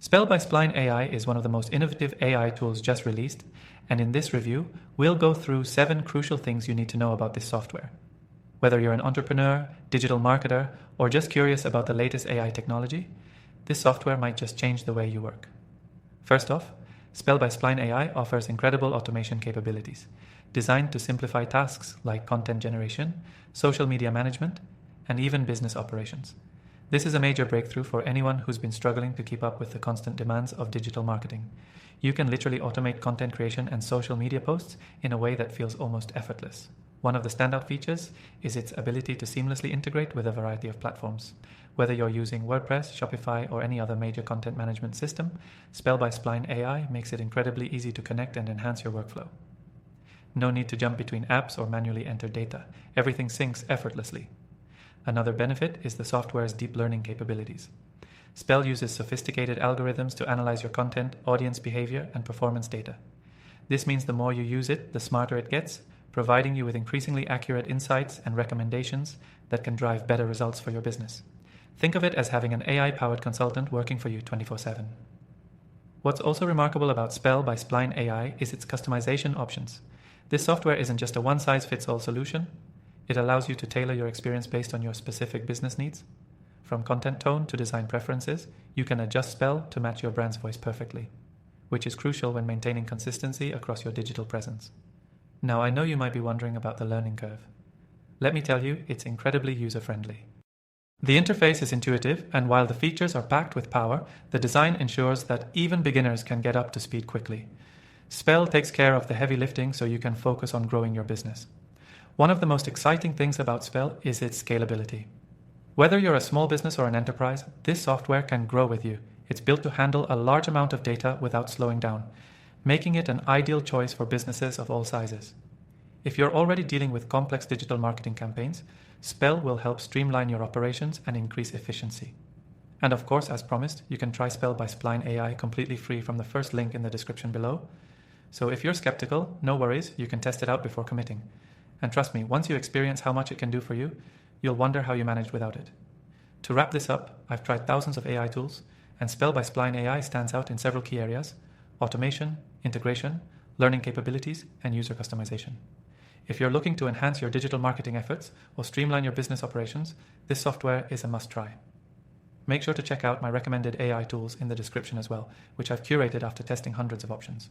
Spell by Spline AI is one of the most innovative AI tools just released, and in this review, we'll go through 7 crucial things you need to know about this software. Whether you're an entrepreneur, digital marketer, or just curious about the latest AI technology, this software might just change the way you work. First off, Spell by Spline AI offers incredible automation capabilities, designed to simplify tasks like content generation, social media management, and even business operations. This is a major breakthrough for anyone who's been struggling to keep up with the constant demands of digital marketing. You can literally automate content creation and social media posts in a way that feels almost effortless. One of the standout features is its ability to seamlessly integrate with a variety of platforms. Whether you're using WordPress, Shopify, or any other major content management system, Spell by Spline AI makes it incredibly easy to connect and enhance your workflow. No need to jump between apps or manually enter data. Everything syncs effortlessly. Another benefit is the software's deep learning capabilities. Spell uses sophisticated algorithms to analyze your content, audience behavior, and performance data. This means the more you use it, the smarter it gets, providing you with increasingly accurate insights and recommendations that can drive better results for your business. Think of it as having an AI-powered consultant working for you 24/7. What's also remarkable about Spell by Spline AI is its customization options. This software isn't just a one-size-fits-all solution. It allows you to tailor your experience based on your specific business needs. From content tone to design preferences, you can adjust Spell to match your brand's voice perfectly, which is crucial when maintaining consistency across your digital presence. Now, I know you might be wondering about the learning curve. Let me tell you, it's incredibly user-friendly. The interface is intuitive, and while the features are packed with power, the design ensures that even beginners can get up to speed quickly. Spell takes care of the heavy lifting so you can focus on growing your business. One of the most exciting things about Spell is its scalability. Whether you're a small business or an enterprise, this software can grow with you. It's built to handle a large amount of data without slowing down, making it an ideal choice for businesses of all sizes. If you're already dealing with complex digital marketing campaigns, Spell will help streamline your operations and increase efficiency. And of course, as promised, you can try Spell by Spline AI completely free from the first link in the description below. So if you're skeptical, no worries, you can test it out before committing. And trust me, once you experience how much it can do for you, you'll wonder how you managed without it. To wrap this up, I've tried thousands of AI tools, and Spell by Spline AI stands out in several key areas: automation, integration, learning capabilities, and user customization. If you're looking to enhance your digital marketing efforts or streamline your business operations, this software is a must-try. Make sure to check out my recommended AI tools in the description as well, which I've curated after testing hundreds of options.